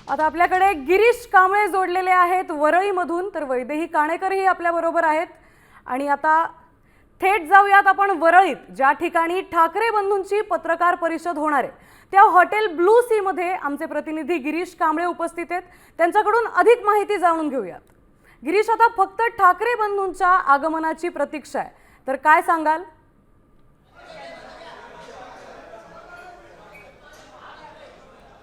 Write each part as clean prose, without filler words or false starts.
आता आपल्याकडे गिरीश कांबळे जोडलेले आहेत वरळीमधून, तर वैदेही काणेकरही आपल्या बरोबर आहेत। आणि आता थेट जाऊयात आपण वरळीत, ज्या ठिकाणी ठाकरे बंधूंची पत्रकार परिषद होणार आहे त्या हॉटेल ब्लू सी मध्ये आमचे प्रतिनिधी गिरीश कांबळे उपस्थित आहेत। त्यांच्याकडून अधिक माहिती जाणून घेऊयात। गिरीश, आता फक्त ठाकरे बंधूंच्या आगमनाची प्रतीक्षा आहे, तर काय सांगाल?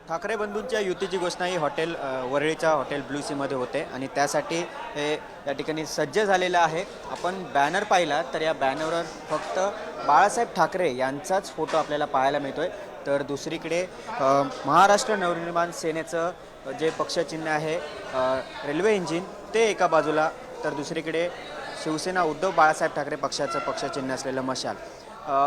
ठाकरे बंधूंच्या युतीची घोषणा ही वरळीच्या हॉटेल ब्लू सी मध्ये होते आणि त्यासाठी हे या ठिकाणी सज्ज झालेलं आहे। आपण बॅनर पाहिला तर या बॅनरवर फक्त बाळासाहेब ठाकरे यांचाच फोटो आपल्याला पाहायला मिळतोय। तर दुसरीकडे महाराष्ट्र नवनिर्माण सेनेचं जे पक्षचिन्ह आहे रेल्वे इंजिन ते एका बाजूला, तर दुसरीकडे शिवसेना उद्धव बाळासाहेब ठाकरे पक्षाचं पक्षचिन्ह असलेलं मशाल।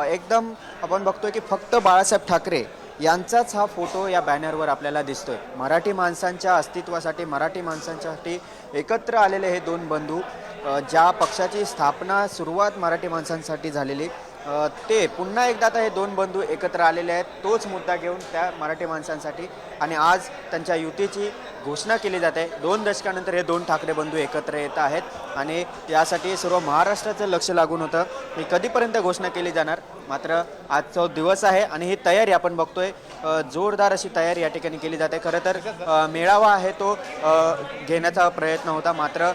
एकदम आपण बघतोय की फक्त बाळासाहेब ठाकरे यांचाच हा फोटो या बॅनरवर आपल्याला दिसतोय। मराठी माणसांच्या अस्तित्वासाठी, मराठी माणसांसाठी एकत्र आलेले हे दोन बंधू, ज्या पक्षाची स्थापना सुरुवात मराठी माणसांसाठी झालेली, ते पुन्हा एकदा आता हे दोन बंधू एकत्र आलेले आहेत, तोच मुद्दा घेऊन त्या मराठी माणसांसाठी। आणि आज त्यांच्या युतीची घोषणा केली जाते। 2 दशकानंतर हे दोन ठाकरे बंधू एकत्र येत आहेत आणि यासाठी सर्व महाराष्ट्राचं लक्ष लागून होतं की कधीपर्यंत घोषणा केली जाणार। मात्र आजचा दिवस आहे आणि ही तयारी आपण बघतोय, जोरदार अशी तयारी या ठिकाणी केली जाते। खरं तर मेळावा आहे तो घेण्याचा प्रयत्न होता, मात्र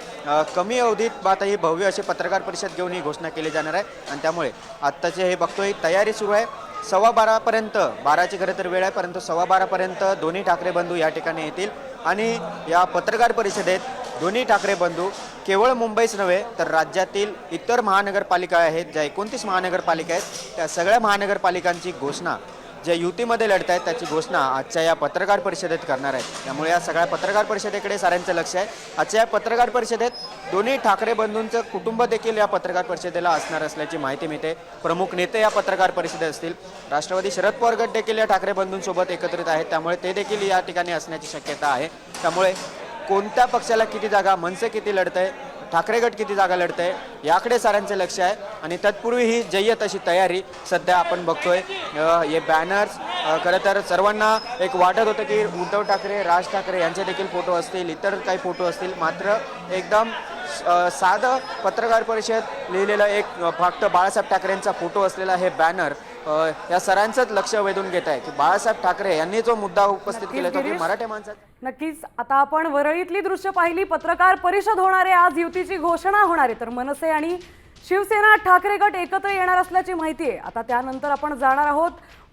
कमी अवधीत आता ही भव्य अशी पत्रकार परिषद घेऊन ही घोषणा केली जाणार आहे आणि त्यामुळे आत्ताचे हे बघतोय तयारी सुरू आहे। 12:15पर्यंत, 12ची खरं तर वेळ आहे, परंतु 12:15पर्यंत दोन्ही ठाकरे बंधू या ठिकाणी येतील आणि या पत्रकार परिषदेत दोन्ही ठाकरे बंधू केवळ मुंबईच नव्हे तर राज्यातील इतर महानगरपालिका आहेत, ज्या 29 महानगरपालिका आहेत, त्या सगळ्या महानगरपालिकांची घोषणा ज्या युतीमध्ये लढत आहेत त्याची घोषणा आजच्या या पत्रकार परिषदेत करणार आहेत। त्यामुळे या सगळ्या पत्रकार परिषदेकडे साऱ्यांचं लक्ष आहे। आजच्या या पत्रकार परिषदेत दोन्ही ठाकरे बंधूंचं कुटुंब देखील या पत्रकार परिषदेला असणार असल्याची माहिती मिळते। प्रमुख नेते या पत्रकार परिषदेत असतील, राष्ट्रवादी शरद पवार गट देखील या ठाकरे बंधूंसोबत एकत्रित आहेत, त्यामुळे ते देखील या ठिकाणी असण्याची शक्यता आहे। त्यामुळे कोणत्या पक्षाला किती जागा, मनसे किती लढतंय, ठाकरे गट किती जागा लढतंय, याकडे साऱ्यांचे लक्ष आहे। आणि तत्पूर्वी ही जय्यत अशी तयारी सध्या आपण बघतोय। हे बॅनर्स खरं तर सर्वांना एक वाटत होतं की उद्धव ठाकरे, राज ठाकरे यांचे देखील फोटो असतील, इतर काही फोटो असतील, मात्र एकदम साधं पत्रकार परिषद लिहिलेलं एक फक्त बाळासाहेब ठाकरेंचा फोटो असलेला हे बॅनर या सरांचंच लक्ष वेधून घेत आहे की बाळासाहेब ठाकरे यांनी जो मुद्दा उपस्थित केला तो की मराठी माणसात। नक्कीच आता आपण वरळीतली दृश्य पाहिली, पत्रकार परिषद होणार आहे, आज युतीची घोषणा होणार आहे, तर मनसे आणि शिवसेना ठाकरे गट एकत्र येणार असल्याची माहिती आहे। आता त्यानंतर आपण जाणार आहोत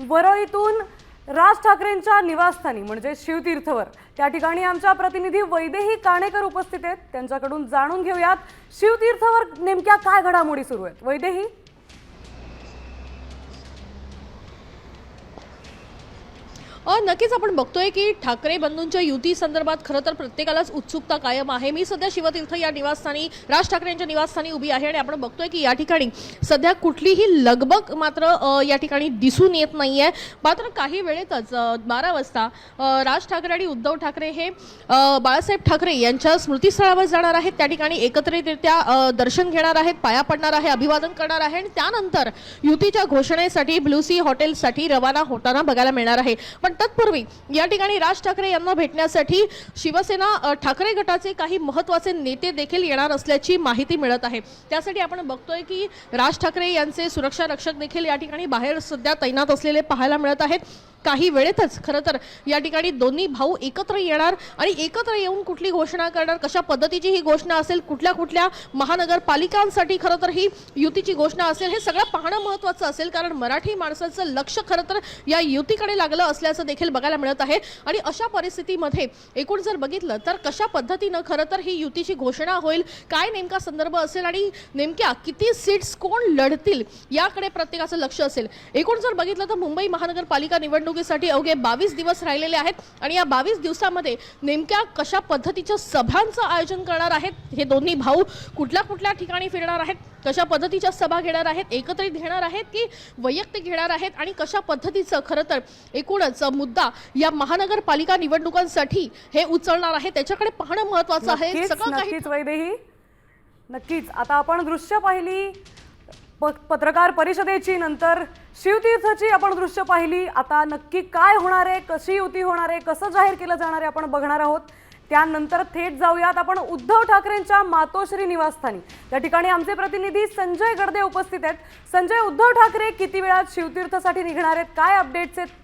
वरळीतून राज ठाकरेंच्या निवासस्थानी म्हणजे शिवतीर्थवर, त्या ठिकाणी आमच्या प्रतिनिधी वैदेही काणेकर उपस्थित आहेत, त्यांच्याकडून जाणून घेऊयात शिवतीर्थवर नेमक्या काय घडामोडी सुरू आहेत। वैदेही, नक्कीच आपण बघतोय की ठाकरे बंधूंच्या युती संदर्भात खरं तर प्रत्येकालाच उत्सुकता कायम आहे। मी सध्या शिवतीर्थ या निवासस्थानी, राज ठाकरे यांच्या निवासस्थानी उभी आहे आणि आपण बघतोय की या ठिकाणी सध्या कुठलीही लगबग मात्र या ठिकाणी दिसून येत नाहीये। मात्र काही वेळेतच 12 वाजता राज ठाकरे आणि उद्धव ठाकरे हे बाळासाहेब ठाकरे यांच्या स्मृतीस्थळावर जाणार आहेत, त्या ठिकाणी एकत्रितरित्या दर्शन घेणार आहेत, पाया पडणार आहे, अभिवादन करणार आहे आणि त्यानंतर युतीच्या घोषणेसाठी ब्लू सी हॉटेलसाठी रवाना होताना बघायला मिळणार आहे। पण तत्पूर्वी या ठिकाणी राज ठाकरे यांना भेटण्यासाठी शिवसेना ठाकरे गटाचे काही महत्त्वाचे नेते देखील येणार असल्याची माहिती मिळत आहे। त्यासाठी आपण बघतोय की राज ठाकरे यांचे सुरक्षा रक्षक देखील या ठिकाणी बाहेर सध्या तैनात असलेले पाहायला मिळत आहेत। काही वेळेतच खरं तर या ठिकाणी दोन्ही भाऊ एकत्र येणार आणि एकत्र येऊन कुठली घोषणा करणार, कशा पद्धतीची ही घोषणा असेल, कुठल्या कुठल्या महानगरपालिकांसाठी खरं तर ही युतीची घोषणा असेल, हे सगळं पाहणं महत्त्वाचं असेल, कारण मराठी माणसाचं लक्ष खरं तर या युतीकडे लागलं असल्याचं देखील बघायला मिळत आहे। आणि अशा परिस्थितीमध्ये एकूण जर बघितलं तर कशा पद्धतीनं खरं तर ही युतीची घोषणा होईल, काय नेमका संदर्भ असेल आणि नेमक्या किती सीट्स कोण लढतील याकडे प्रत्येकाचं लक्ष असेल। एकूण जर बघितलं तर मुंबई महानगरपालिका निवडणुकीसाठी अवघे 22 दिवस राहिलेले आहेत आणि या 22 दिवसामध्ये नेमक्या कशा पद्धतीच्या सभांचं आयोजन करणार आहेत हे दोन्ही भाऊ, कुठल्या कुठल्या ठिकाणी फिरणार आहेत, कशा पद्धतीच्या सभा घेणार आहेत, एकत्रित घेणार आहेत की वैयक्तिक घेणार आहेत आणि कशा पद्धतीचं खरं तर एकूणच मुद्दा या महानगरपालिका निवडणुकांसाठी हे उचलणार आहे त्याच्याकडे पाहणं महत्त्वाचं आहे। सगळं काही वैदेही, नक्कीच आता आपण दृश्य पाहिली, पत्रकार परिषदेची, नंतर शिवतीर्थची आपण दृश्य पाहिली. आता नक्की काय होणार आहे, कशी युती होणार आहे, कसं जाहीर केलं जाणार आहे आपण बघणार आहोत. त्यानंतर थेट जाऊयात आपण उद्धव ठाकरेंच्या मातोश्री निवासस्थानी. त्या ठिकाणी आमचे प्रतिनिधी संजय गडदे उपस्थित आहेत. संजय, उद्धव ठाकरे किती वेळात शिवतीर्थसाठी निघणार आहेत, काय अपडेट्स आहेत?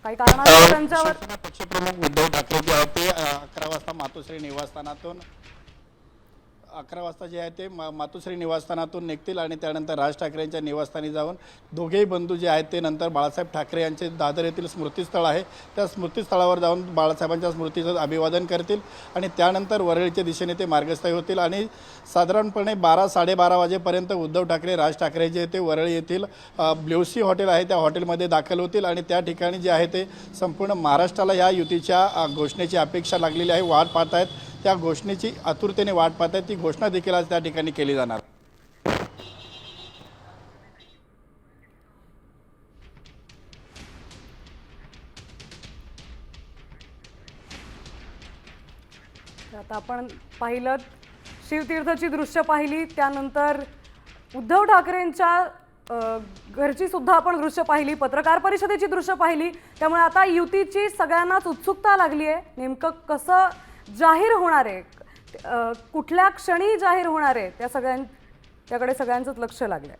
काही कारणास्तव त्यांच्यावर शिवसेना पक्षप्रमुख उद्धव ठाकरे जे आहेत ते 11 वाजता मातोश्री निवासस्थानातून 11 वाजता जे आहे ते मातोश्री निवासस्थानातून निघतील आणि त्यानंतर राज ठाकरेंच्या निवासस्थानी जाऊन दोघेही बंधू जे आहेत ते नंतर बाळासाहेब ठाकरे यांचे दादर येथील स्मृतीस्थळ आहे त्या स्मृतीस्थळावर जाऊन बाळासाहेबांच्या स्मृतीचं अभिवादन करतील आणि त्यानंतर वरळीच्या दिशेने ते मार्गस्थायी होतील आणि साधारणपणे 12-12:30 वाजेपर्यंत उद्धव ठाकरे राज ठाकरे जे ते वरळी येथील ब्ल्यूसी हॉटेल आहे त्या हॉटेलमध्ये दाखल होतील आणि त्या ठिकाणी जे आहे ते संपूर्ण महाराष्ट्राला या युतीच्या घोषणेची अपेक्षा लागलेली आहे, वाट पाहत आहेत. त्या घोषणेची आतुरतेने वाट पाहत आहेत. ती घोषणा देखील आज त्या ठिकाणी केली जाणार. आता आपण पाहिलं शिवतीर्थची दृश्य पाहिली, त्यानंतर उद्धव ठाकरेंच्या घरची सुद्धा आपण दृश्य पाहिली, पत्रकार परिषदेची दृश्य पाहिली. त्यामुळे आता युतीची सगळ्यांनाच उत्सुकता लागली आहे. नेमकं कसं जाहीर होणार आहे, कुठल्या क्षणी जाहीर होणार आहे, त्याकडे सगळ्यांचंच लक्ष लागलंय.